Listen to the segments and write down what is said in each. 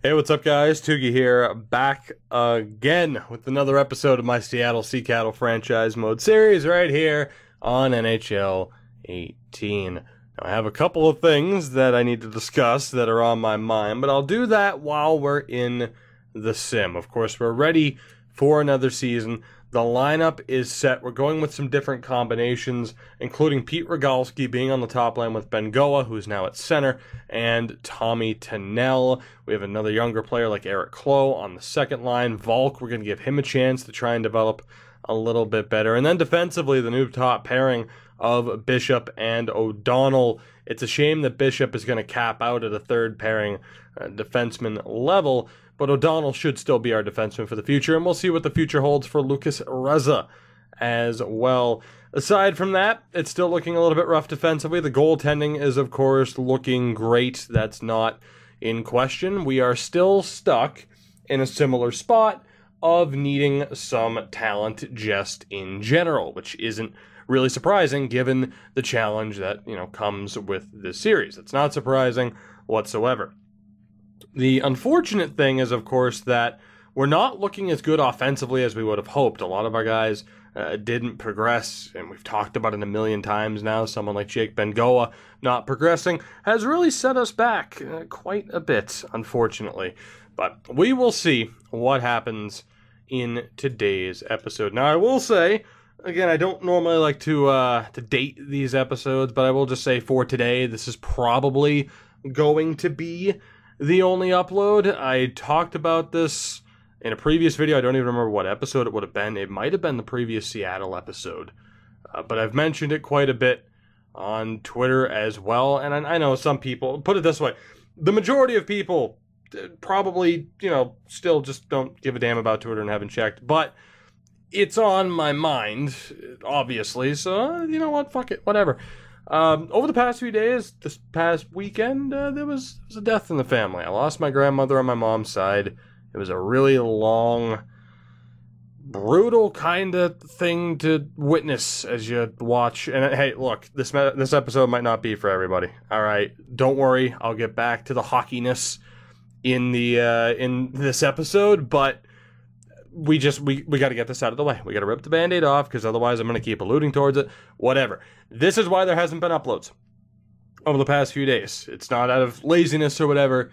Hey, what's up, guys? Toogie here, back again with another episode of my Seattle Sea Cattle franchise mode series right here on NHL 18. Now, I have a couple of things that I need to discuss that are on my mind, but I'll do that while we're in the sim. Of course, we're ready for another season. The lineup is set. We're going with some different combinations, including Pete Rogalski being on the top line with Ben Goa, who's now at center, and Tommy Tunnell. We have another younger player like Eric Clough on the second line. Volk, we're going to give him a chance to try and develop a little bit better. And then defensively, the new top pairing of Bishop and O'Donnell. It's a shame that Bishop is going to cap out at a third pairing defenseman level, but O'Donnell should still be our defenseman for the future, and we'll see what the future holds for Lucas Reza as well. Aside from that, it's still looking a little bit rough defensively. The goaltending is, of course, looking great. That's not in question. We are still stuck in a similar spot of needing some talent just in general, which isn't really surprising given the challenge that, comes with this series. It's not surprising whatsoever. The unfortunate thing is, of course, that we're not looking as good offensively as we would have hoped. A lot of our guys didn't progress, and we've talked about it a million times now. Someone like Jake Bengoa not progressing has really set us back quite a bit, unfortunately. But we will see what happens in today's episode. Now, I will say, again, I don't normally like to date these episodes, but I will just say for today, this is probably going to be the only upload. I talked about this in a previous video. I don't even remember what episode it would have been. It might have been the previous Seattle episode. But I've mentioned it quite a bit on Twitter as well. And I know some people, put it this way, the majority of people probably, still just don't give a damn about Twitter and haven't checked. But it's on my mind, obviously. So, you know what? Fuck it. Whatever. Over the past few days, this past weekend, there was a death in the family. I lost my grandmother on my mom's side. It was a really long, brutal kind of thing to witness as you watch. And hey, look, this episode might not be for everybody. All right, don't worry. I'll get back to the hockeyness in this episode, but we got to get this out of the way. We got to rip the Band-Aid off, because otherwise I'm going to keep alluding towards it. Whatever. This is why there hasn't been uploads over the past few days. It's not out of laziness or whatever.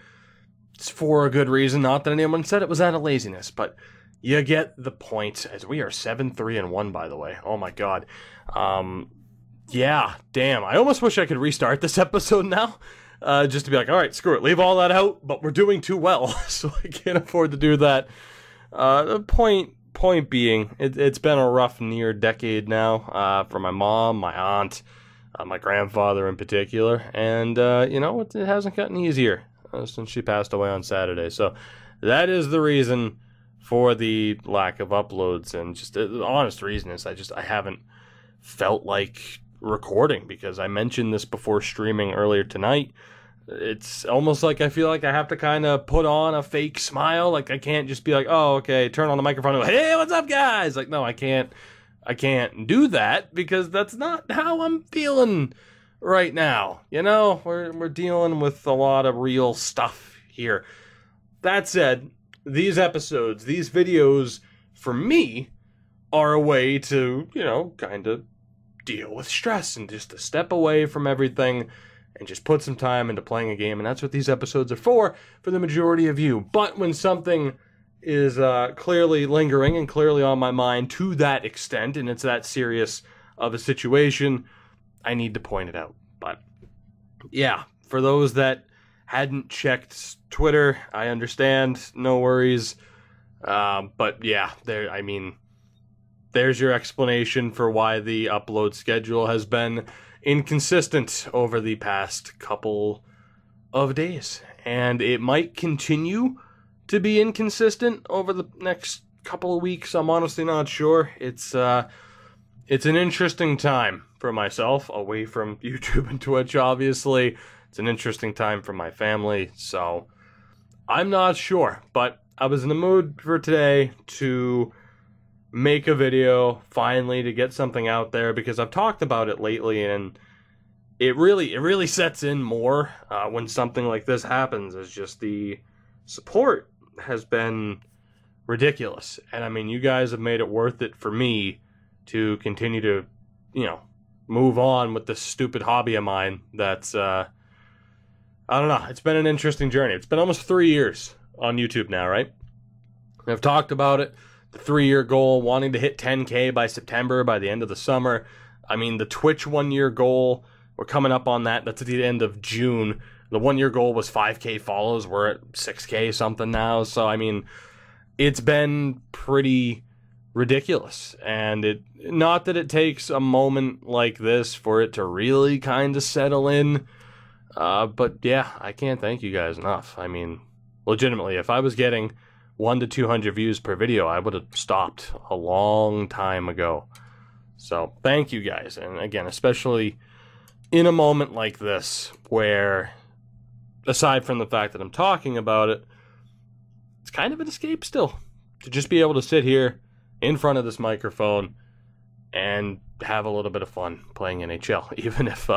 It's for a good reason. Not that anyone said it was out of laziness, but you get the point. As we are 7-3-1, by the way. Oh my god. Yeah, damn. I almost wish I could restart this episode now. Just to be like, all right, screw it. Leave all that out, but we're doing too well, so I can't afford to do that. The point being, it's been a rough near decade now for my mom, my aunt, my grandfather in particular, and it hasn't gotten easier since she passed away on Saturday. So that is the reason for the lack of uploads, and just the honest reason is I haven't felt like recording, because I mentioned this before streaming earlier tonight. It's almost like I feel like I have to kind of put on a fake smile. Like, I can't just be like, oh, okay, turn on the microphone and go, hey, what's up, guys? Like, no, I can't do that, because that's not how I'm feeling right now. We're dealing with a lot of real stuff here. That said, these episodes, these videos, for me, are a way to, kind of deal with stress and just to step away from everything and just put some time into playing a game. And that's what these episodes are for the majority of you. But when something is clearly lingering and clearly on my mind to that extent, and it's that serious of a situation, I need to point it out. But yeah, for those that hadn't checked Twitter, I understand, no worries. But yeah, there's your explanation for why the upload schedule has been inconsistent over the past couple of days, and it might continue to be inconsistent over the next couple of weeks. I'm honestly not sure. It's an interesting time for myself, away from YouTube and Twitch, obviously. It's an interesting time for my family, so I'm not sure, but I was in the mood for today to make a video, finally, to get something out there, because I've talked about it lately, and it really sets in more when something like this happens. Is just the support has been ridiculous. And I mean, you guys have made it worth it for me to continue to, move on with this stupid hobby of mine that's, I don't know, it's been an interesting journey. It's been almost 3 years on YouTube now, right? I've talked about it, the 3-year goal, wanting to hit 10K by September, by the end of the summer. I mean, the Twitch 1-year goal, we're coming up on that. That's at the end of June. The 1-year goal was 5K follows. We're at 6K something now. So, I mean, it's been pretty ridiculous. And not that it takes a moment like this for it to really kind of settle in. But yeah, I can't thank you guys enough. I mean, legitimately, if I was getting 100 to 200 views per video, I would have stopped a long time ago. So thank you guys. And again, especially in a moment like this where, aside from the fact that I'm talking about it, it's kind of an escape still to just be able to sit here in front of this microphone and have a little bit of fun playing NHL, even if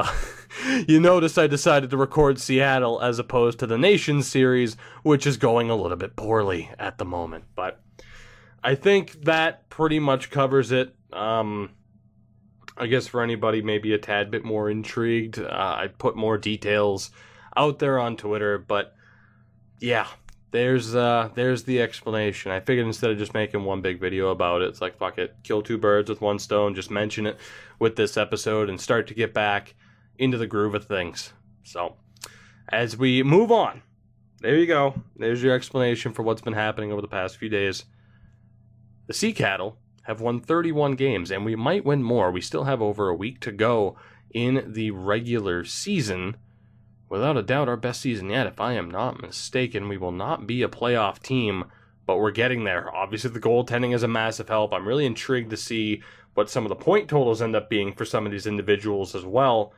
you notice I decided to record Seattle as opposed to the Nations series, which is going a little bit poorly at the moment. But I think that pretty much covers it. I guess for anybody maybe a tad bit more intrigued, I put more details out there on Twitter, but yeah, there's the explanation. I figured instead of just making one big video about it, it's like, fuck it, kill two birds with one stone, just mention it with this episode and start to get back into the groove of things. So, as we move on, there you go. There's your explanation for what's been happening over the past few days. The Sea Cattle have won 31 games, and we might win more. We still have over a week to go in the regular season. Without a doubt, our best season yet, if I am not mistaken. We will not be a playoff team, but we're getting there. Obviously, the goaltending is a massive help. I'm really intrigued to see what some of the point totals end up being for some of these individuals as well,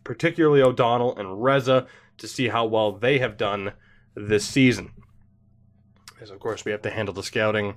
particularly O'Donnell and Reza, to see how well they have done this season. As, of course, we have to handle the scouting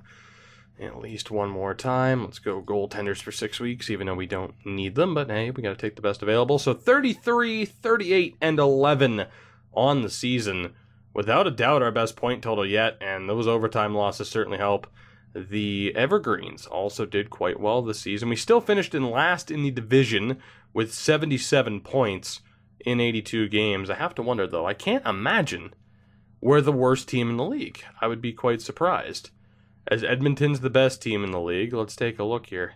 at least one more time. Let's go goaltenders for 6 weeks, even though we don't need them. But hey, we got to take the best available. So 33, 38, and 11 on the season. Without a doubt, our best point total yet. And those overtime losses certainly help. The Evergreens also did quite well this season. We still finished in last in the division with 77 points in 82 games. I have to wonder, though. I can't imagine we're the worst team in the league. I would be quite surprised. As Edmonton's the best team in the league, let's take a look here.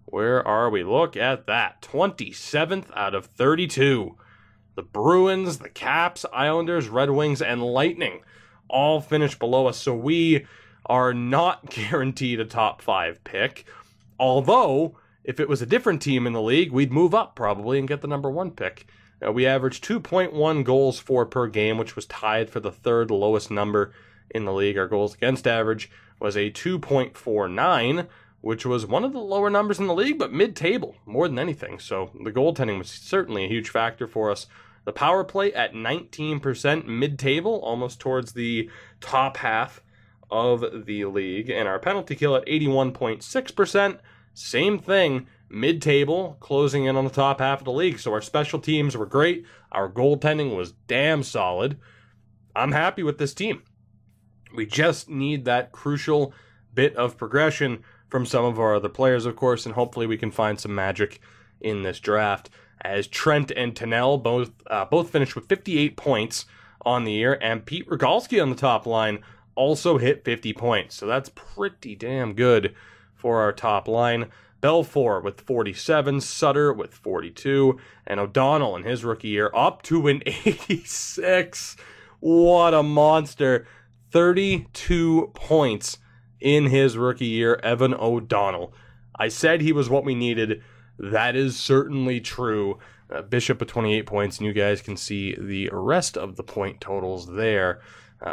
Where are we? Look at that. 27th out of 32. The Bruins, the Caps, Islanders, Red Wings, and Lightning all finished below us. So we are not guaranteed a top 5 pick. Although, if it was a different team in the league, we'd move up probably and get the number 1 pick. We averaged 2.1 goals for per game, which was tied for the 3rd lowest number in the league. Our goals against average was a 2.49, which was one of the lower numbers in the league, but mid-table more than anything. So the goaltending was certainly a huge factor for us. The power play at 19%, mid-table, almost towards the top half of the league. And our penalty kill at 81.6%, same thing, mid-table, closing in on the top half of the league. So our special teams were great. Our goaltending was damn solid. I'm happy with this team. We just need that crucial bit of progression from some of our other players, of course, and hopefully we can find some magic in this draft. As Trent and Tennell both finished with 58 points on the year, and Pete Rogalski on the top line also hit 50 points. So that's pretty damn good for our top line. Belfour with 47, Sutter with 42, and O'Donnell in his rookie year up to an 86. What a monster. 32 points in his rookie year, Evan O'Donnell. I said he was what we needed. That is certainly true. Bishop with 28 points, and you guys can see the rest of the point totals there.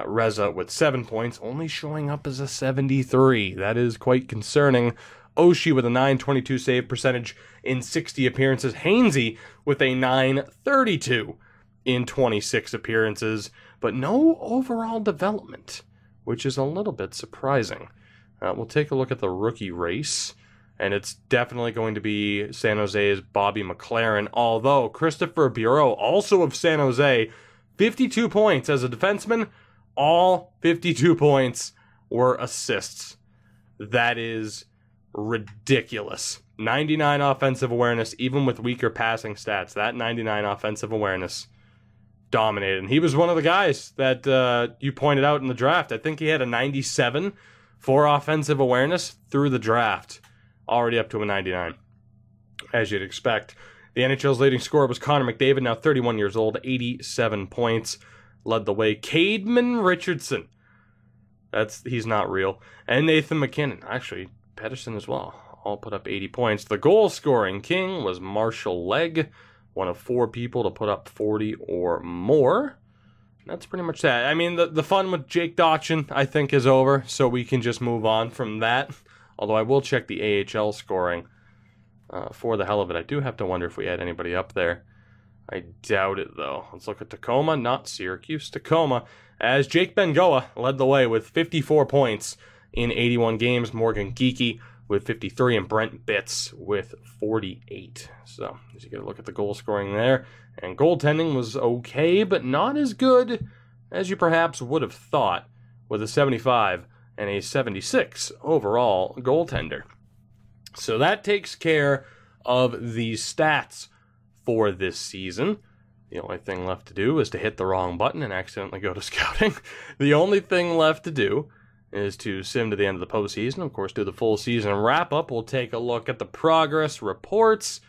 Reza with 7 points, only showing up as a 73. That is quite concerning. Oshie with a 922 save percentage in 60 appearances. Hainsey with a 932 in 26 appearances. But no overall development, which is a little bit surprising. We'll take a look at the rookie race, and it's definitely going to be San Jose's Bobby McLaren, although Christopher Bureau, also of San Jose, 52 points as a defenseman, All 52 points were assists. That is ridiculous. 99 offensive awareness, even with weaker passing stats. That 99 offensive awareness dominated. And he was one of the guys that you pointed out in the draft. I think he had a 97 for offensive awareness through the draft. Already up to a 99, as you'd expect. The NHL's leading scorer was Connor McDavid, now 31 years old, 87 points. Led the way. Cademan Richardson. He's not real. And Nathan McKinnon. Actually, Pedersen as well. All put up 80 points. The goal-scoring king was Marshall Legg, one of 4 people to put up 40 or more. That's pretty much that. I mean, the fun with Jake Dotchin, I think, is over, so we can just move on from that. Although I will check the AHL scoring for the hell of it. I do have to wonder if we had anybody up there. I doubt it, though. Let's look at Tacoma, not Syracuse. Tacoma, as Jake Bengoa led the way with 54 points in 81 games. Morgan Geekie with 53, and Brent Bitts with 48. So, as you get a look at the goal scoring there. And goaltending was okay, but not as good as you perhaps would have thought, with a 75 and a 76 overall goaltender. So that takes care of the stats for this season. The only thing left to do is to hit the wrong button and accidentally go to scouting. The only thing left to do is to sim to the end of the postseason. Of course, do the full season wrap-up. We'll take a look at the progress reports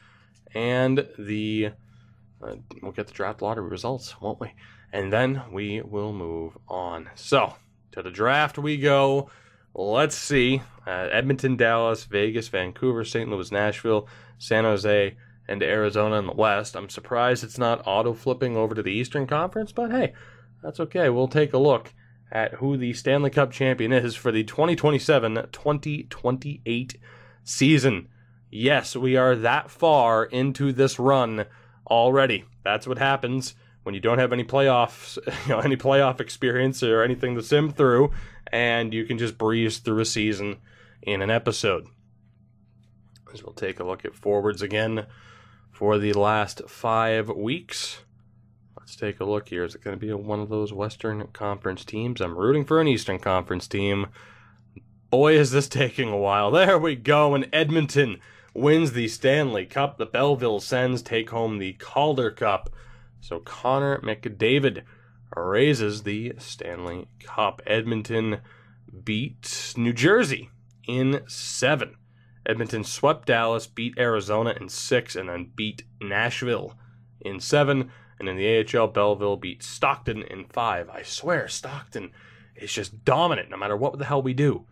and we'll get the draft lottery results, won't we? And then we will move on. So, to the draft we go. Let's see. Edmonton, Dallas, Vegas, Vancouver, St. Louis, Nashville, San Jose, and Arizona in the West. I'm surprised it's not auto-flipping over to the Eastern Conference, but hey, that's okay. We'll take a look at who the Stanley Cup champion is for the 2027-2028 season. Yes, we are that far into this run already. That's what happens when you don't have any playoffs, any playoff experience or anything to sim through, and you can just breeze through a season in an episode. As we'll take a look at forwards again for the last 5 weeks. Let's take a look here. Is it going to be one of those Western Conference teams? I'm rooting for an Eastern Conference team. Boy, is this taking a while. There we go, and Edmonton wins the Stanley Cup. The Belleville Sens take home the Calder Cup. So Connor McDavid raises the Stanley Cup. Edmonton beat New Jersey in 7. Edmonton swept Dallas, beat Arizona in 6, and then beat Nashville in 7. And in the AHL, Belleville beat Stockton in 5. I swear, Stockton is just dominant no matter what the hell we do.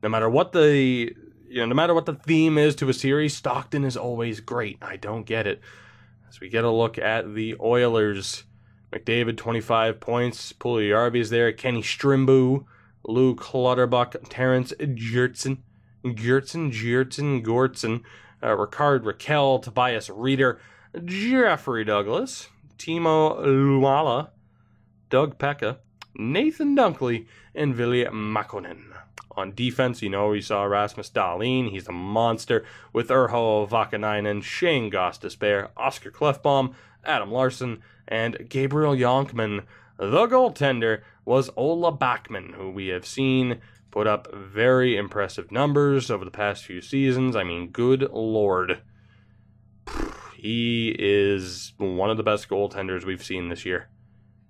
No matter what the theme is to a series, Stockton is always great. I don't get it. As we get a look at the Oilers, McDavid, 25 points. Puljujärvi's there. Kenny Strimbu, Lou Clutterbuck, Terrence Gertson, Ricard Raquel, Tobias Reeder, Jeffrey Douglas, Timo Luala, Doug Pekka, Nathan Dunkley, and Ville Makkonen. On defense, you saw Rasmus Dahlin. He's a monster with Urho Vakanainen, Shane Gostisbehere, Oscar Klefbom, Adam Larsson, and Gabriel Jonkman. The goaltender was Ola Backman, who we have seen put up very impressive numbers over the past few seasons. I mean, good lord. He is one of the best goaltenders we've seen this year.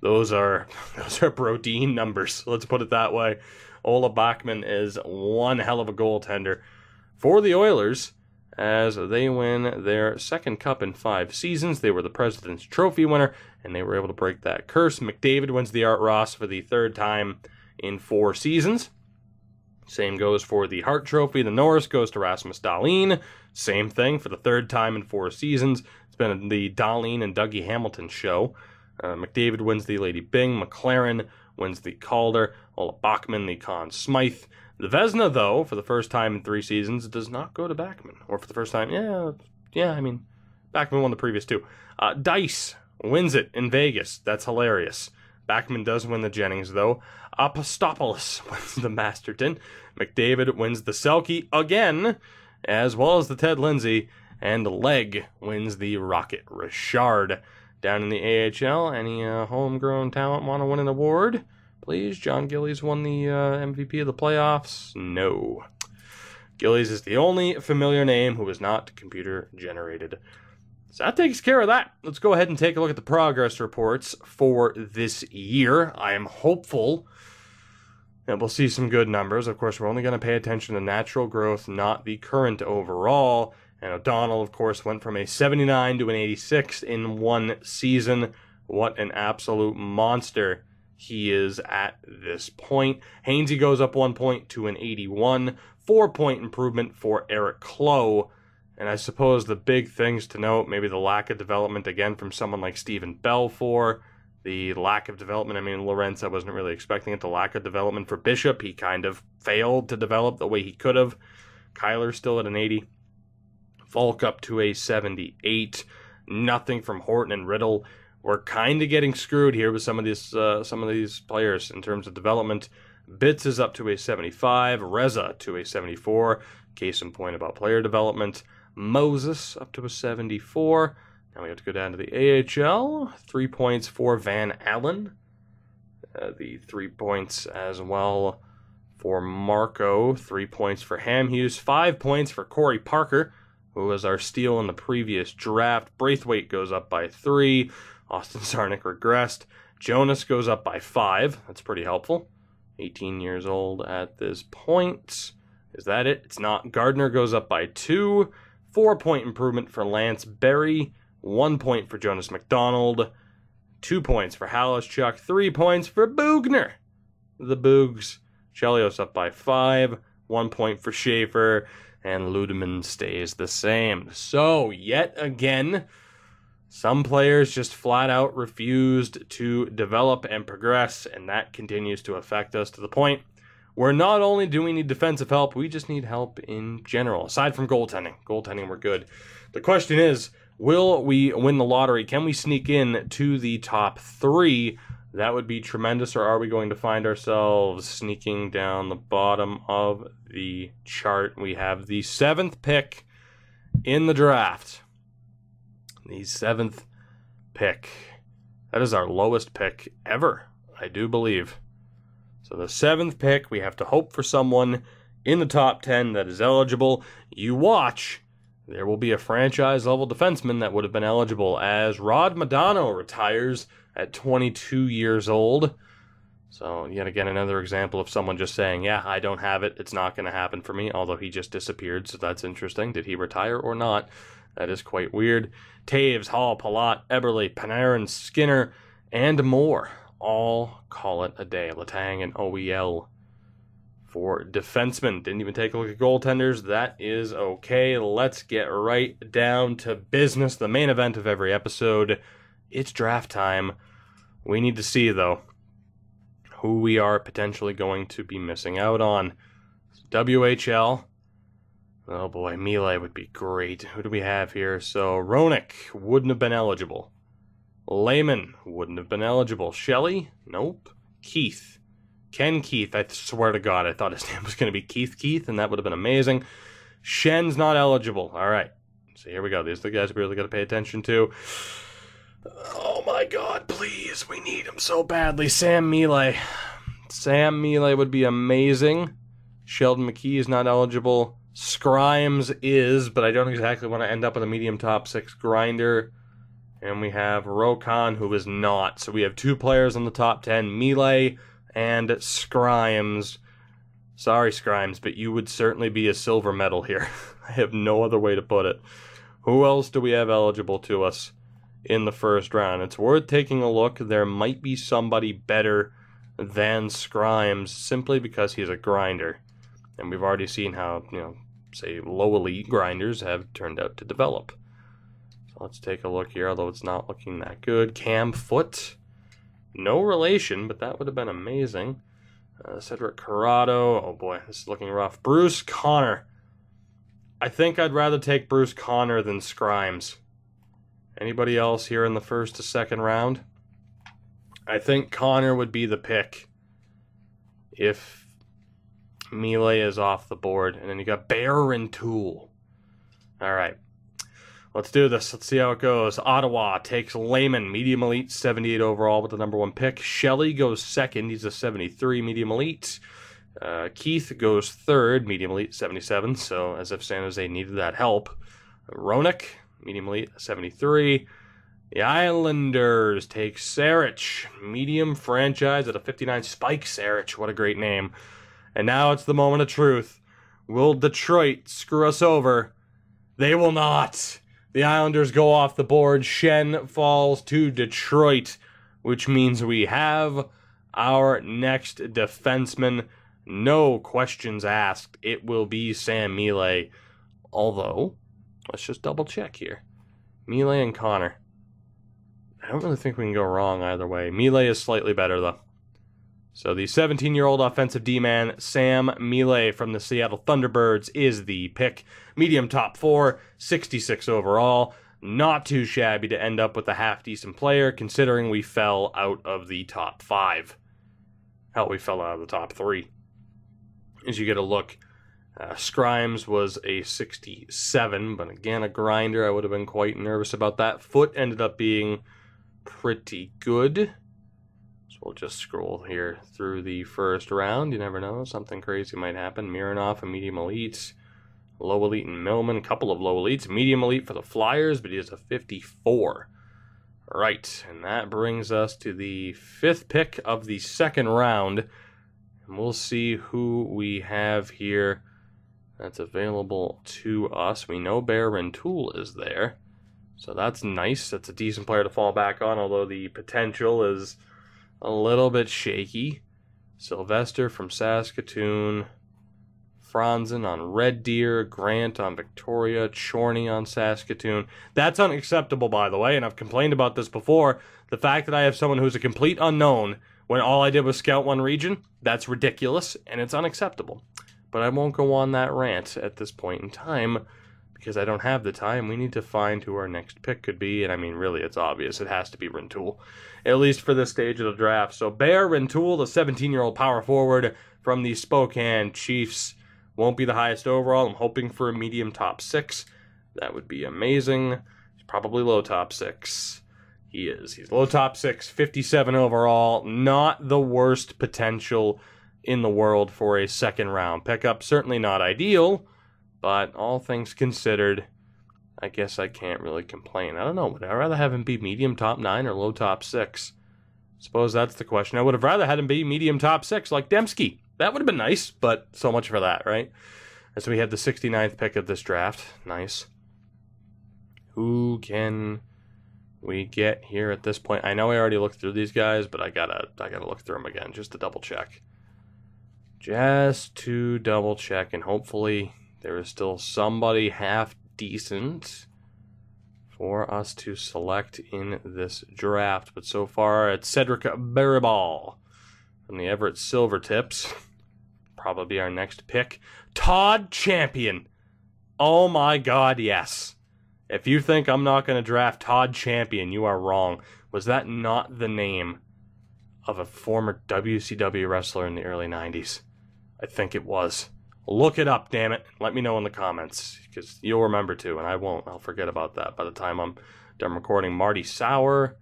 Those are Brodin numbers, let's put it that way. Ola Backman is one hell of a goaltender for the Oilers as they win their second cup in 5 seasons. They were the President's Trophy winner, and they were able to break that curse. McDavid wins the Art Ross for the 3rd time in 4 seasons. Same goes for the Hart Trophy. The Norris goes to Rasmus Dahlin. Same thing for the 3rd time in 4 seasons. It's been the Dahlin and Dougie Hamilton show. McDavid wins the Lady Byng. McLaren wins the Calder. Ola Backman, the Conn Smythe. The Vezina, though, for the first time in 3 seasons, does not go to Backman. Or for the first time, Backman won the previous 2. Dice wins it in Vegas. That's hilarious. Backman does win the Jennings, though. Apostopoulos wins the Masterton. McDavid wins the Selke again, as well as the Ted Lindsay. And Legg wins the Rocket Richard. Down in the AHL, any homegrown talent want to win an award? Please, John Gillies won the MVP of the playoffs? No. Gillies is the only familiar name who is not computer-generated. So that takes care of that. Let's go ahead and take a look at the progress reports for this year. I am hopeful that we'll see some good numbers. Of course, we're only going to pay attention to natural growth, not the current overall. And O'Donnell, of course, went from a 79 to an 86 in one season. What an absolute monster he is at this point. Hainsey goes up 1 point to an 81. 4-point improvement for Eric Clough. And I suppose the big things to note, maybe the lack of development again from someone like Stephen Belfour. The lack of development, I mean, Lorenz, I wasn't really expecting it. The lack of development for Bishop, he kind of failed to develop the way he could have. Kyler still at an 80. Falk up to a 78. Nothing from Horton and Riddle. We're kind of getting screwed here with some of these players in terms of development. Bitts is up to a 75. Reza to a 74. Case in point about player development. Moses up to a 74. Now we have to go down to the AHL. 3 points for Van Allen. The 3 points as well for Marco. 3 points for Hamhuis. 5 points for Corey Parker, who was our steal in the previous draft. Braithwaite goes up by 3. Austin Czarnik regressed. Jonas goes up by 5. That's pretty helpful. 18 years old at this point. Is that it? It's not. Gardner goes up by 2. 4-point improvement for Lance Berry. 1 point for Jonas McDonald. 2 points for Halischuk. 3 points for Bugner. The Boogs. Chelios up by 5. 1 point for Schaefer. And Ludeman stays the same. So, yet again, some players just flat out refused to develop and progress, and that continues to affect us to the point where not only do we need defensive help, we just need help in general. Aside from goaltending. Goaltending, we're good. The question is, will we win the lottery? Can we sneak in to the top 3? That would be tremendous. Or are we going to find ourselves sneaking down the bottom of the chart? We have the 7th pick in the draft. The 7th pick. That is our lowest pick ever, I do believe. So the 7th pick, we have to hope for someone in the top 10 that is eligible. You watch, there will be a franchise-level defenseman that would have been eligible as Rod Modano retires at 22 years old. So yet again, another example of someone just saying, yeah, I don't have it. It's not going to happen for me, although he just disappeared, so that's interesting. Did he retire or not? That is quite weird. Taves, Hall, Palat, Eberle, Panarin, Skinner, and more. All call it a day. Letang and OEL for defensemen. Didn't even take a look at goaltenders. That is okay. Let's get right down to business. The main event of every episode. It's draft time. We need to see, though, who we are potentially going to be missing out on. WHL. Oh boy, Mile would be great. Who do we have here? So, Roenick wouldn't have been eligible. Lehman wouldn't have been eligible. Shelley? Nope. Keith. Ken Keith. I swear to God, I thought his name was going to be Keith, and that would have been amazing. Schen's not eligible. All right. So here we go. These are the guys we really got to pay attention to. Oh my God, please. We need him so badly. Sam Mile. Sam Mile would be amazing. Sheldon McKee is not eligible. Scrimes is, but I don't exactly want to end up with a medium top 6 grinder. And we have Rokon, who is not. So we have 2 players in the top 10, Mile and Scrimes. Sorry, Scrimes, but you would certainly be a silver medal here. I have no other way to put it. Who else do we have eligible to us in the first round? It's worth taking a look. There might be somebody better than Scrimes simply because he's a grinder. And we've already seen how, say, low elite grinders have turned out to develop. So let's take a look here, although it's not looking that good. Cam Foote. No relation, but that would have been amazing. Cedric Corrado. Oh boy, this is looking rough. Bruce Connor. I think I'd rather take Bruce Connor than Scrimes. Anybody else here in the first to second round? I think Connor would be the pick if Mile is off the board. And then you got Bear and Tool. All right. Let's do this. Let's see how it goes. Ottawa takes Lehman, medium elite, 78 overall with the number 1 pick. Shelley goes second. He's a 73, medium elite. Keith goes third, medium elite, 77. So as if San Jose needed that help. Roenick, medium elite, 73. The Islanders take Sarich, medium franchise at a 59. Spike Sarich, what a great name. And now it's the moment of truth. Will Detroit screw us over? They will not. The Islanders go off the board. Schenn falls to Detroit, which means we have our next defenseman. No questions asked. It will be Sam Mele. Although, let's just double check here. Mele and Connor. I don't really think we can go wrong either way. Mele is slightly better, though. So the 17-year-old offensive D-man, Sam Mele from the Seattle Thunderbirds, is the pick. Medium top 4, 66 overall. Not too shabby to end up with a half-decent player, considering we fell out of the top 5. Hell, we fell out of the top 3. As you get a look, Scrimes was a 67, but again, a grinder. I would have been quite nervous about that. Foot ended up being pretty good. So we'll just scroll here through the first round. You never know. Something crazy might happen. Mironov, a medium elite. Low elite and Millman. A couple of low elites. Medium elite for the Flyers, but he is a 54. Right. And that brings us to the 5th pick of the second round. And we'll see who we have here that's available to us. We know Bear Rentoul is there. So that's nice. That's a decent player to fall back on, although the potential is a little bit shaky. Sylvester from Saskatoon. Franzen on Red Deer. Grant on Victoria. Chorney on Saskatoon. That's unacceptable, by the way, and I've complained about this before. The fact that I have someone who's a complete unknown when all I did was scout one region, that's ridiculous, and it's unacceptable. But I won't go on that rant at this point in time, because I don't have the time. We need to find who our next pick could be, and I mean, really, it's obvious. It has to be Rentoul, at least for this stage of the draft. So Bear Rentoul, the 17-year-old power forward from the Spokane Chiefs, won't be the highest overall. I'm hoping for a medium top 6. That would be amazing. He's probably low top 6. He is. He's low top 6, 57 overall. Not the worst potential in the world for a second round pickup. Certainly not ideal, but all things considered, I guess I can't really complain. I don't know. Would I rather have him be medium top 9 or low top 6? Suppose that's the question. I would have rather had him be medium top 6 like Dembski. That would have been nice, but so much for that, right? And so we have the 69th pick of this draft. Nice. Who can we get here at this point? I know I already looked through these guys, but I gotta look through them again just to double check. Just to double check, and hopefully there is still somebody half decent for us to select in this draft. But so far, it's Cedric Baribal from the Everett Silvertips. Probably our next pick. Todd Champion. Oh my God, yes. If you think I'm not going to draft Todd Champion, you are wrong. Was that not the name of a former WCW wrestler in the early 90s? I think it was. Look it up, damn it. Let me know in the comments, because you'll remember too, and I won't. I'll forget about that by the time I'm done recording. Marty Sauer.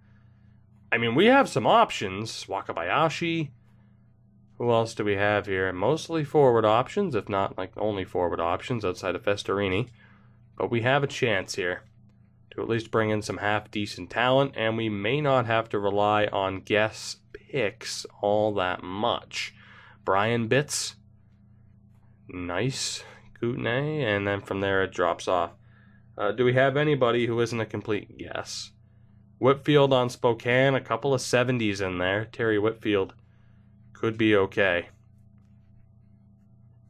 I mean, we have some options. Wakabayashi. Who else do we have here? Mostly forward options, if not like only forward options outside of Festarini. But we have a chance here to at least bring in some half-decent talent, and we may not have to rely on guess picks all that much. Brian Bitts. Nice. Kootenay, and then from there it drops off. Do we have anybody who isn't a complete guess? Whitfield on Spokane, a couple of 70s in there. Terry Whitfield could be okay.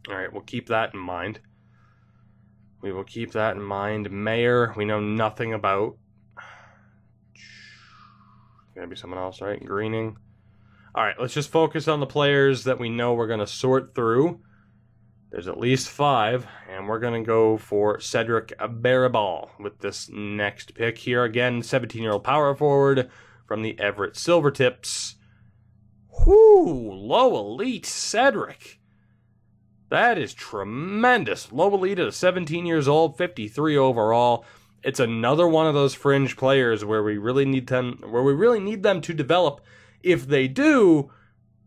All right, we'll keep that in mind. We will keep that in mind. Mayer, we know nothing about. Gonna be someone else, right? Greening. All right, let's just focus on the players that we know we're going to sort through. There's at least 5, and we're going to go for Cedric Baribal with this next pick here. Again, 17-year-old power forward from the Everett Silvertips. Whoo, low elite Cedric. That is tremendous. Low elite at 17 years old, 53 overall. It's another one of those fringe players where we really need them to develop. If they do,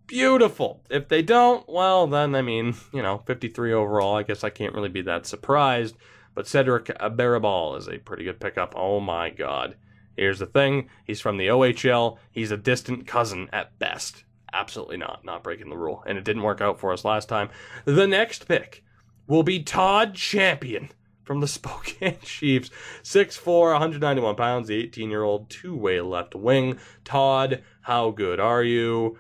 beautiful. If they don't, well, then, I mean, 53 overall. I guess I can't really be that surprised. But Cedric Barabal is a pretty good pickup. Oh, my God. Here's the thing. He's from the OHL. He's a distant cousin at best. Absolutely not breaking the rule. And it didn't work out for us last time. The next pick will be Todd Champion from the Spokane Chiefs. 6'4", 191 pounds, the 18-year-old two-way left wing. Todd, how good are you?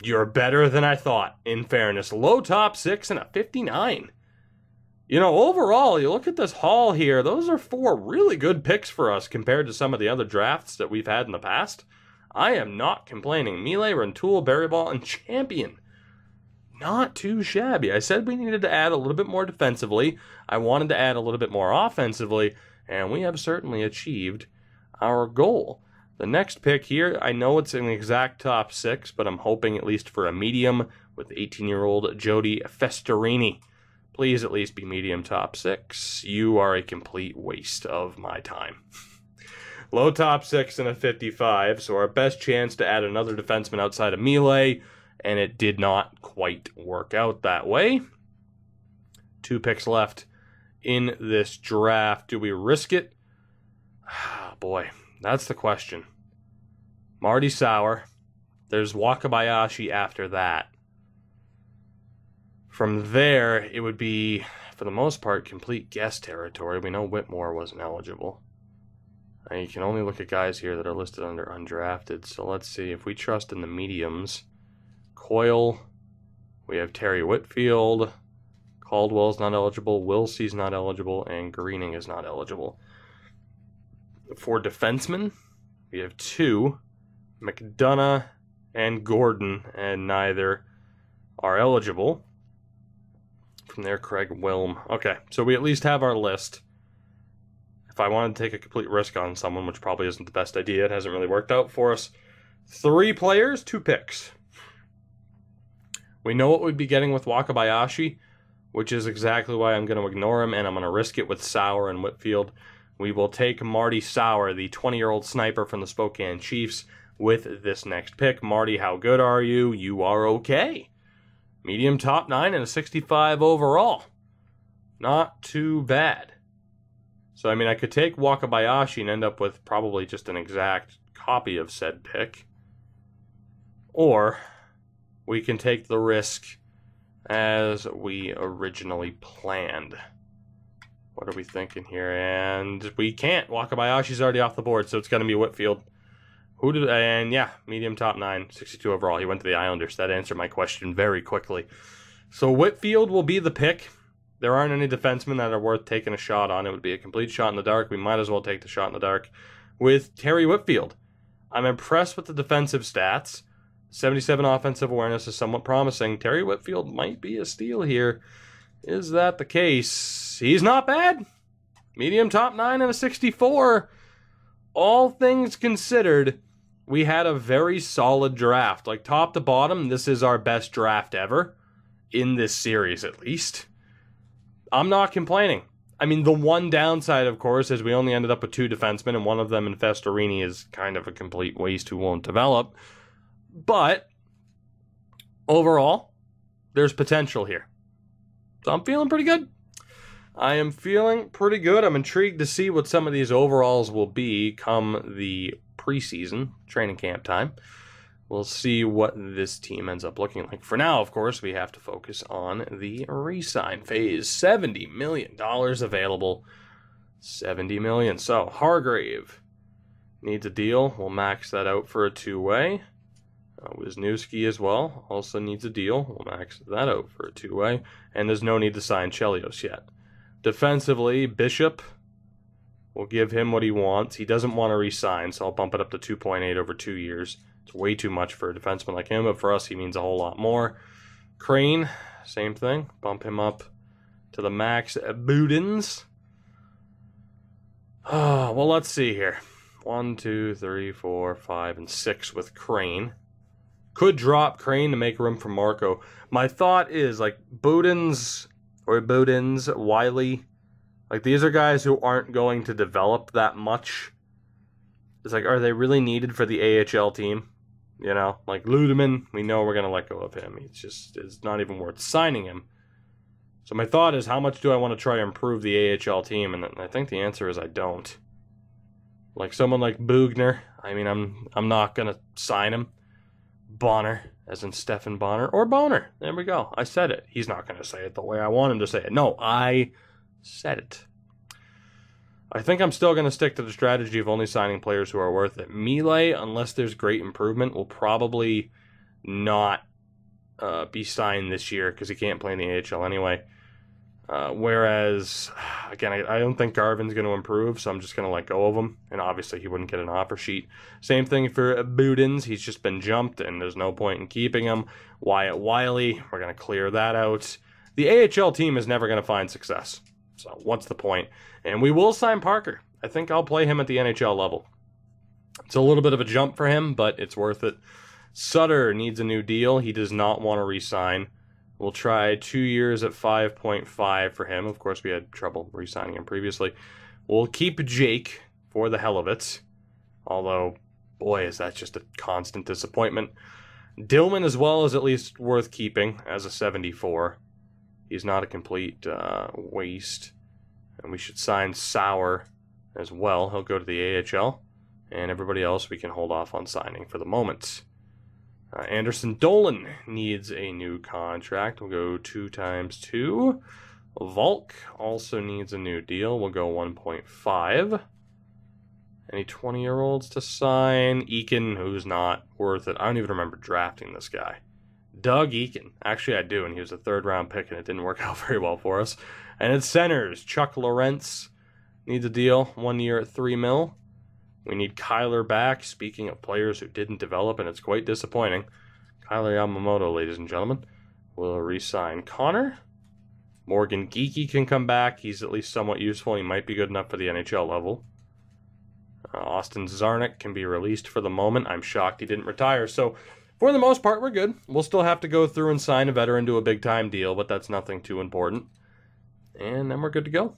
You're better than I thought, in fairness. Low top 6 and a 59. Overall, you look at this haul here, those are 4 really good picks for us compared to some of the other drafts that we've had in the past. I am not complaining. Mile, Rantoul, Barabal, and Champion. Not too shabby. I said we needed to add a little bit more defensively. I wanted to add a little bit more offensively, and we have certainly achieved our goal. The next pick here, I know it's an exact top 6, but I'm hoping at least for a medium with 18-year-old Jody Festerini. Please at least be medium top 6. You are a complete waste of my time. Low top 6 and a 55, so our best chance to add another defenseman outside of Mile, and it did not quite work out that way. 2 picks left in this draft. Do we risk it? Boy, that's the question. Marty Sauer. There's Wakabayashi after that. From there, it would be, for the most part, complete guess territory. We know Whitmore wasn't eligible. You can only look at guys here that are listed under undrafted. So let's see if we trust in the mediums. Coyle, we have Terry Whitfield, Caldwell's not eligible, Wilsey's not eligible, and Greening is not eligible. For defensemen, we have 2, McDonough and Gordon, and neither are eligible. From there, Craig Wilm. Okay, so we at least have our list. If I wanted to take a complete risk on someone, which probably isn't the best idea, it hasn't really worked out for us. 3 players, 2 picks. We know what we'd be getting with Wakabayashi, which is exactly why I'm going to ignore him, and I'm going to risk it with Sauer and Whitfield. We will take Marty Sauer, the 20-year-old sniper from the Spokane Chiefs, with this next pick. Marty, how good are you? You are okay. Medium top 9 and a 65 overall. Not too bad. So, I mean, I could take Wakabayashi and end up with probably just an exact copy of said pick. Or we can take the risk as we originally planned. What are we thinking here? And we can't. Wakabayashi's already off the board, so it's going to be Whitfield. Medium top 9, 62 overall. He went to the Islanders. That answered my question very quickly. So Whitfield will be the pick. There aren't any defensemen that are worth taking a shot on. It would be a complete shot in the dark. We might as well take the shot in the dark with Terry Whitfield. I'm impressed with the defensive stats. 77 offensive awareness is somewhat promising. Terry Whitfield might be a steal here. Is that the case? He's not bad. Medium top 9 and a 64. All things considered, we had a very solid draft. Like, top to bottom, this is our best draft ever. In this series, at least. I'm not complaining. I mean, the one downside, of course, is we only ended up with 2 defensemen, and one of them in Festerini is kind of a complete waste who won't develop. But, overall, there's potential here. So I'm feeling pretty good. I am feeling pretty good. I'm intrigued to see what some of these overalls will be come the preseason training camp time. We'll see what this team ends up looking like. For now, of course, we have to focus on the re-sign phase. $70 million available. $70 million. So, Hargrave needs a deal. We'll max that out for a 2-way. Wisniewski as well also needs a deal. We'll max that out for a 2-way. And there's no need to sign Chelios yet. Defensively, Bishop, we'll give him what he wants. He doesn't want to re-sign, so I'll bump it up to 2.8 over 2 years. It's way too much for a defenseman like him, but for us, he means a whole lot more. Crane, same thing. Bump him up to the max. Budins. Well, let's see here. 1, 2, 3, 4, 5, and 6 with Crane. Could drop Crane to make room for Marco. My thought is, like, Budins, Wiley, Like, these are guys who aren't going to develop that much. It's like, are they really needed for the AHL team? You know, like Ludeman, we know we're going to let go of him. It's not even worth signing him. So my thought is, how much do I want to try to improve the AHL team? And I think the answer is I don't. Like someone like Bugner, I mean, I'm not going to sign him. Bonner, as in Stefan Bonner, or Boner. There we go. I said it. He's not going to say it the way I want him to say it. No, I said it. I think I'm still going to stick to the strategy of only signing players who are worth it. Melee, unless there's great improvement, will probably not be signed this year because he can't play in the AHL anyway. Whereas, again, I don't think Garvin's going to improve, so I'm just going to let go of him. And obviously, he wouldn't get an offer sheet. Same thing for Budins. He's just been jumped, and there's no point in keeping him. Wyatt Wiley, we're going to clear that out. The AHL team is never going to find success. So what's the point? And we will sign Parker. I think I'll play him at the NHL level. It's a little bit of a jump for him, but it's worth it. Sutter needs a new deal. He does not want to re-sign. We'll try 2 years at 5.5 for him. Of course, we had trouble re-signing him previously. We'll keep Jake for the hell of it. Although, boy, is that just a constant disappointment. Dillman as well is at least worth keeping as a 74. He's not a complete waste. And we should sign Sauer as well. He'll go to the AHL. And everybody else we can hold off on signing for the moment. Anderson Dolan needs a new contract. We'll go 2 times 2. Volk also needs a new deal. We'll go 1.5. Any 20-year-olds to sign? Eakin, who's not worth it. I don't even remember drafting this guy. Doug Eakin. Actually, I do, and he was a third-round pick, and it didn't work out very well for us. And it's centers. Chuck Lorentz needs a deal. 1 year at $3 million. We need Kyler back. Speaking of players who didn't develop, and it's quite disappointing. Kyler Yamamoto, ladies and gentlemen. We'll re-sign Connor. Morgan Geekie can come back. He's at least somewhat useful. He might be good enough for the NHL level. Austin Zarnik can be released for the moment. I'm shocked he didn't retire. So, for the most part, we're good. We'll still have to go through and sign a veteran to a big-time deal, but that's nothing too important. And then we're good to go.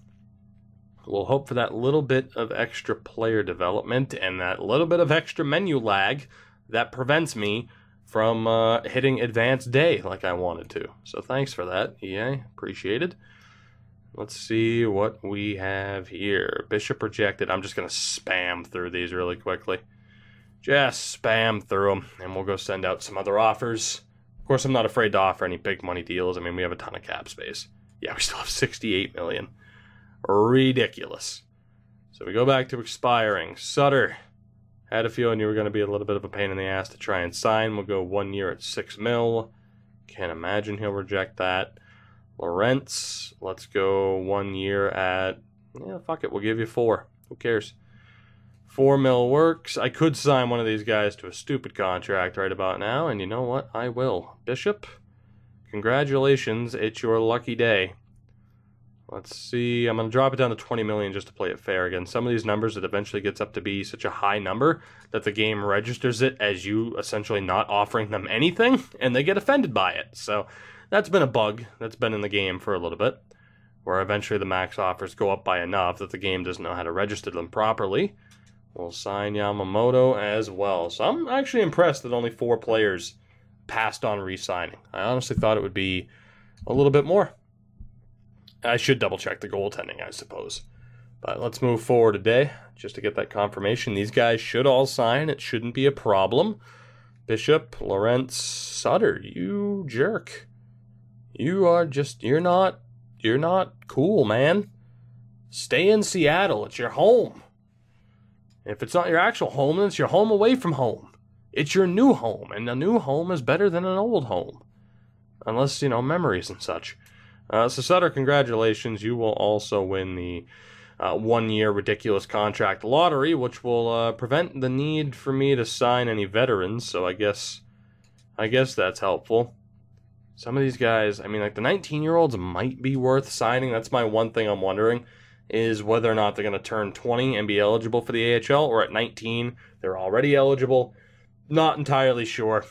We'll hope for that little bit of extra player development and that little bit of extra menu lag that prevents me from hitting advanced day like I wanted to. So thanks for that, EA. Appreciated. Let's see what we have here. Bishop rejected. I'm just going to spam through these really quickly. Just spam through them, and we'll go send out some other offers. Of course, I'm not afraid to offer any big money deals. I mean, we have a ton of cap space. Yeah, we still have $68 million. Ridiculous. So we go back to expiring. Sutter. Had a feeling you were going to be a little bit of a pain in the ass to try and sign. We'll go 1 year at $6 million. Can't imagine he'll reject that. Lorentz. Let's go 1 year at... Yeah, fuck it. We'll give you 4. Who cares? $4 million works. I could sign one of these guys to a stupid contract right about now. And you know what? I will. Bishop. Congratulations. It's your lucky day. Let's see, I'm going to drop it down to 20 million just to play it fair again. Some of these numbers, it eventually gets up to be such a high number that the game registers it as you essentially not offering them anything, and they get offended by it. So that's been a bug that's been in the game for a little bit, where eventually the max offers go up by enough that the game doesn't know how to register them properly. We'll sign Yamamoto as well. So I'm actually impressed that only 4 players passed on re-signing. I honestly thought it would be a little bit more. I should double-check the goaltending, I suppose. But let's move forward today, just to get that confirmation. These guys should all sign. It shouldn't be a problem. Bishop, Lorentz, Sutter, you jerk. You are just, you're not cool, man. Stay in Seattle. It's your home. If it's not your actual home, then it's your home away from home. It's your new home, and a new home is better than an old home. Unless, memories and such. So Sutter, congratulations. You will also win the 1 year ridiculous contract lottery, which will prevent the need for me to sign any veterans. So I guess that's helpful. Some of these guys, I mean, like the 19-year-olds might be worth signing. That's my one thing I'm wondering, is whether or not they're going to turn 20 and be eligible for the AHL, or at 19 they're already eligible. Not entirely sure.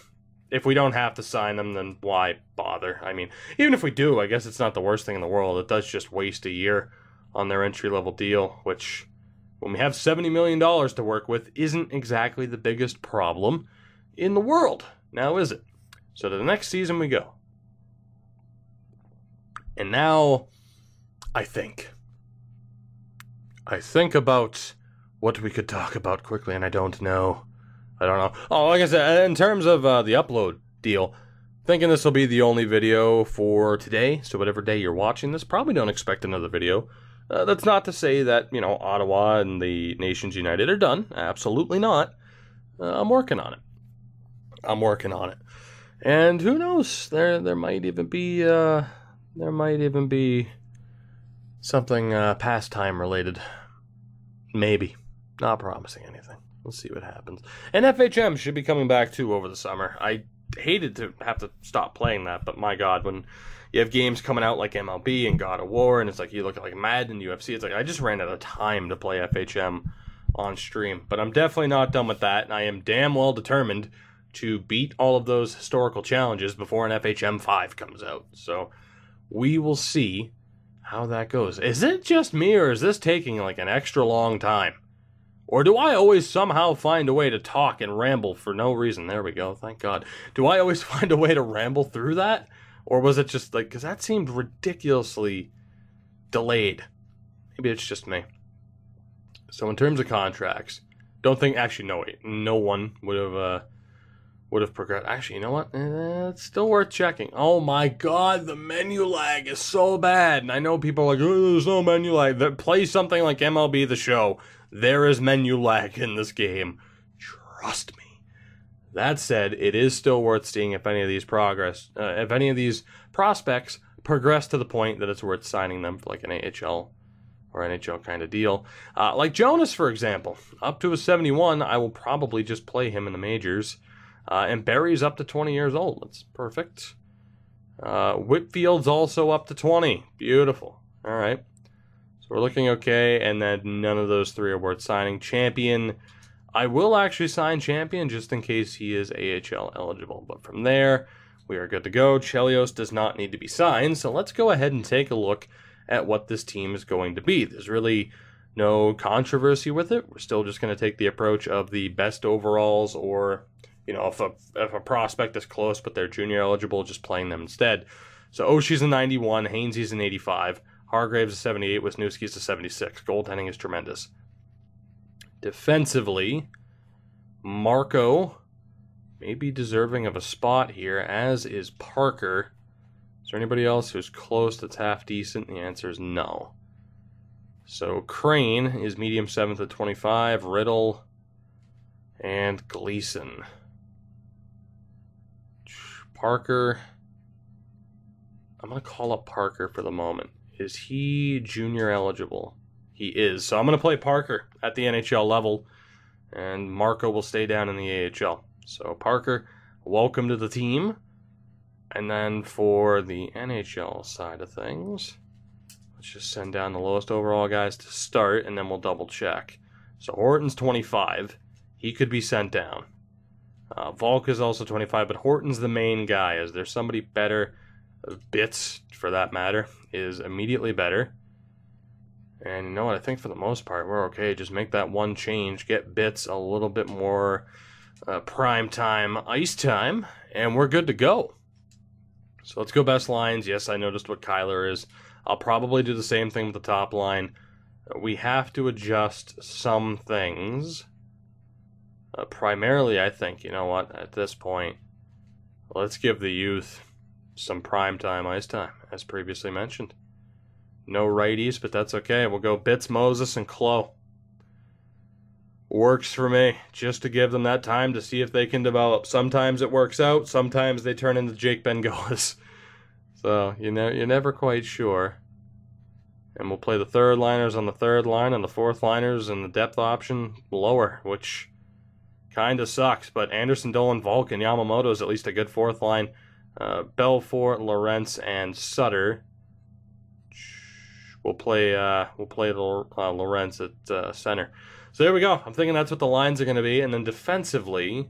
If we don't have to sign them, then why bother? I mean, even if we do, I guess it's not the worst thing in the world. It does just waste a year on their entry-level deal, which, when we have $70 million to work with, isn't exactly the biggest problem in the world. Now, is it? So to the next season we go. And now, I think about what we could talk about quickly, and I don't know. Oh, like I said, in terms of the upload deal, thinking this will be the only video for today, so whatever day you're watching this, probably don't expect another video. That's not to say that, Ottawa and the Nations United are done. Absolutely not. I'm working on it. And who knows? There might even be something pastime related. Maybe. Not promising anything. We'll see what happens. And FHM should be coming back too over the summer. I hated to have to stop playing that, but my God, when you have games coming out like MLB and God of War, and it's like you look at like Madden and UFC, it's like I just ran out of time to play FHM on stream. But I'm definitely not done with that, and I am damn well determined to beat all of those historical challenges before an FHM 5 comes out. So we will see how that goes. Is it just me, or is this taking like an extra long time? Or do I always somehow find a way to talk and ramble for no reason? There we go, thank God. Do I always find a way to ramble through that? Or was it just like, because that seemed ridiculously delayed. Maybe it's just me. So in terms of contracts, don't think, actually no, wait, no one would have progressed. Actually, you know what? It's still worth checking. Oh my God, the menu lag is so bad. And I know people are like, oh, there's no menu lag. Play something like MLB The Show. There is menu lag in this game. Trust me. That said, it is still worth seeing if any of these prospects progress to the point that it's worth signing them for like an AHL or NHL kind of deal. Like Jonas, for example. Up to a 71, I will probably just play him in the majors. And Barry's up to 20 years old. That's perfect. Whitfield's also up to 20. Beautiful. All right. So we're looking okay, and then none of those three are worth signing. Champion, I will actually sign Champion just in case he is AHL eligible. But from there, we are good to go. Chelios does not need to be signed, so let's go ahead and take a look at what this team is going to be. There's really no controversy with it. We're still just going to take the approach of the best overalls, or if a prospect is close but they're junior eligible, just playing them instead. So Oshie's a 91, Hainsey's an 85, Hargraves a 78, Wisniewski's a 76. Goaltending is tremendous. Defensively, Marco may be deserving of a spot here, as is Parker. Is there anybody else who's close that's half decent? The answer is no. So Crane is medium 7th at 25, Riddle, and Gleason. Parker, I'm going to call up Parker for the moment. Is he junior eligible? He is. So I'm going to play Parker at the NHL level, and Marco will stay down in the AHL. So Parker, welcome to the team. And then for the NHL side of things, let's just send down the lowest overall guys to start, and then we'll double check. So Horton's 25. He could be sent down. Volk is also 25, but Horton's the main guy. Is there somebody better? Bits, for that matter, is immediately better. And you know what? I think for the most part, we're okay. Just make that one change. Get Bits a little bit more prime time, ice time, and we're good to go. So let's go best lines. Yes, I noticed what Kyler is. I'll probably do the same thing with the top line. We have to adjust some things. Primarily, I think, you know what, at this point, let's give the youth some primetime ice time, as previously mentioned. No righties, but that's okay. We'll go Bits, Moses, and Klo. Works for me, just to give them that time to see if they can develop. Sometimes it works out, sometimes they turn into Jake Bengoas. So, you're never quite sure. And we'll play the third liners on the third line, and the fourth liners and the depth option lower, which kind of sucks, but Anderson, Dolan, Volk, and Yamamoto is at least a good fourth line. Belfort, Lorentz, and Sutter. We'll play Lorentz at center. So there we go. I'm thinking that's what the lines are going to be. And then defensively,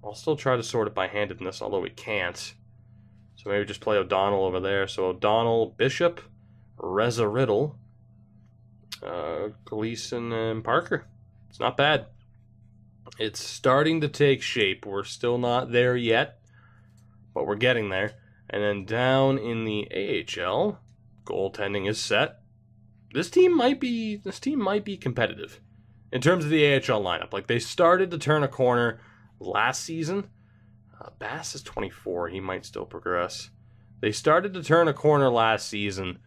I'll still try to sort it by handedness, although we can't. So maybe just play O'Donnell over there. So O'Donnell, Bishop, Reza Riddle, Gleason and Parker. It's not bad. It's starting to take shape. We're still not there yet, but we're getting there. And then down in the AHL, goaltending is set. This team might be competitive in terms of the AHL lineup. Like, they started to turn a corner last season. Bass is 24. He might still progress. They started to turn a corner last season.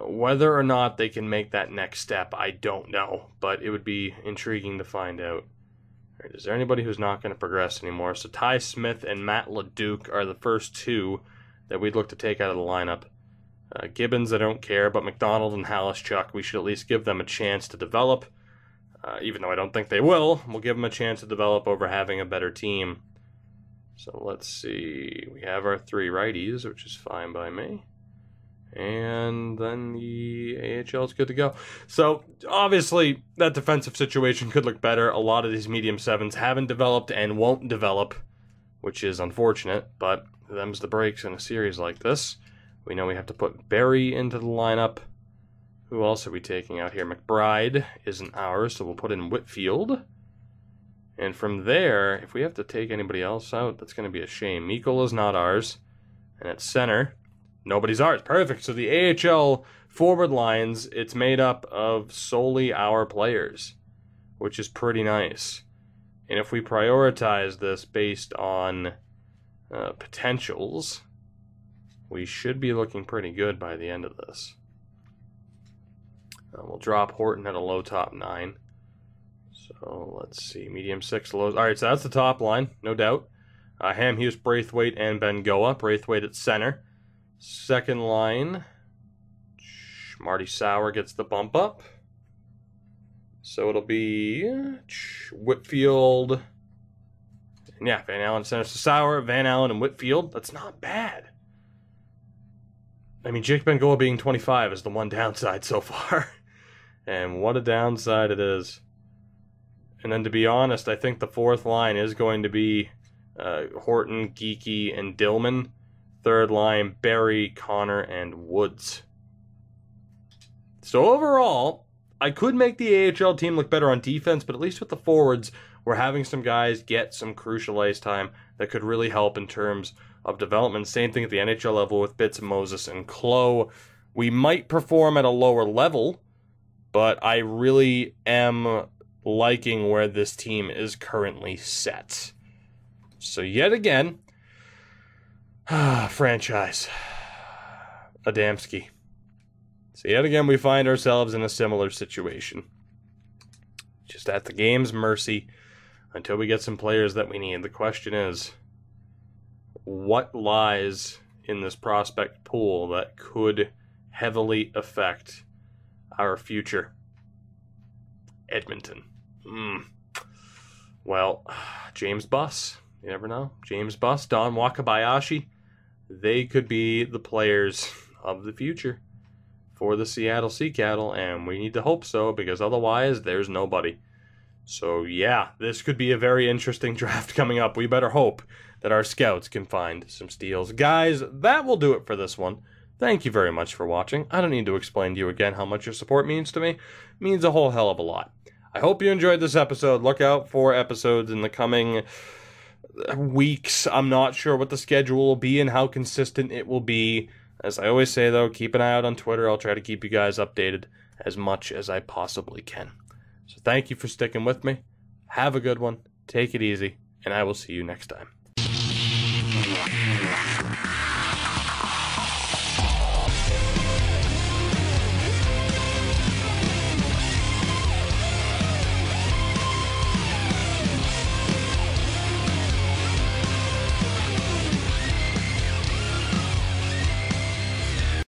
Whether or not they can make that next step, I don't know. But it would be intriguing to find out. All right, is there anybody who's not going to progress anymore? So Ty Smith and Matt LeDuc are the first two that we'd look to take out of the lineup. Gibbons, I don't care, but McDonald and Halischuk, we should at least give them a chance to develop. Even though I don't think they will, we'll give them a chance to develop over having a better team. So let's see. We have our 3 righties, which is fine by me. And then the AHL is good to go. So, obviously, that defensive situation could look better. A lot of these medium sevens haven't developed and won't develop, which is unfortunate, but them's the breaks in a series like this. We know we have to put Barry into the lineup. Who else are we taking out here? McBride isn't ours, so we'll put in Whitfield. And from there, if we have to take anybody else out, that's going to be a shame. Mikkel is not ours. And at center, nobody's ours. Perfect. So the AHL forward lines, it's made up of solely our players, which is pretty nice. And if we prioritize this based on potentials, we should be looking pretty good by the end of this. We'll drop Horton at a low top 9. So let's see, medium 6, lows. All right, so that's the top line, no doubt. Hamhuis, Braithwaite, and Bengoa. Braithwaite at center. Second line, Marty Sauer gets the bump up. So it'll be Whitfield. And yeah, Van Allen center. So Sauer, Van Allen, and Whitfield. That's not bad. I mean, Jake Bengoa being 25 is the one downside so far. And what a downside it is. And then to be honest, I think the fourth line is going to be Horton, Geeky, and Dillman. Third line, Barry, Connor, and Woods. So overall, I could make the AHL team look better on defense, but at least with the forwards, we're having some guys get some crucial ice time that could really help in terms of development. Same thing at the NHL level with Bitts, Moses, and Klo. We might perform at a lower level, but I really am liking where this team is currently set. So yet again, franchise, Adamski. So yet again, we find ourselves in a similar situation. Just at the game's mercy until we get some players that we need. The question is, what lies in this prospect pool that could heavily affect our future? Edmonton. Well, James Buss. You never know. James Buss, Don Wakabayashi. They could be the players of the future for the Seattle Sea Cattle, and we need to hope so, because otherwise there's nobody. So yeah, this could be a very interesting draft coming up. We better hope that our scouts can find some steals. Guys, that will do it for this one. Thank you very much for watching. I don't need to explain to you again how much your support means to me. It means a whole hell of a lot. I hope you enjoyed this episode. Look out for episodes in the coming weeks. I'm not sure what the schedule will be and how consistent it will be. As I always say, though, keep an eye out on Twitter. I'll try to keep you guys updated as much as I possibly can. So thank you for sticking with me. Have a good one. Take it easy, and I will see you next time.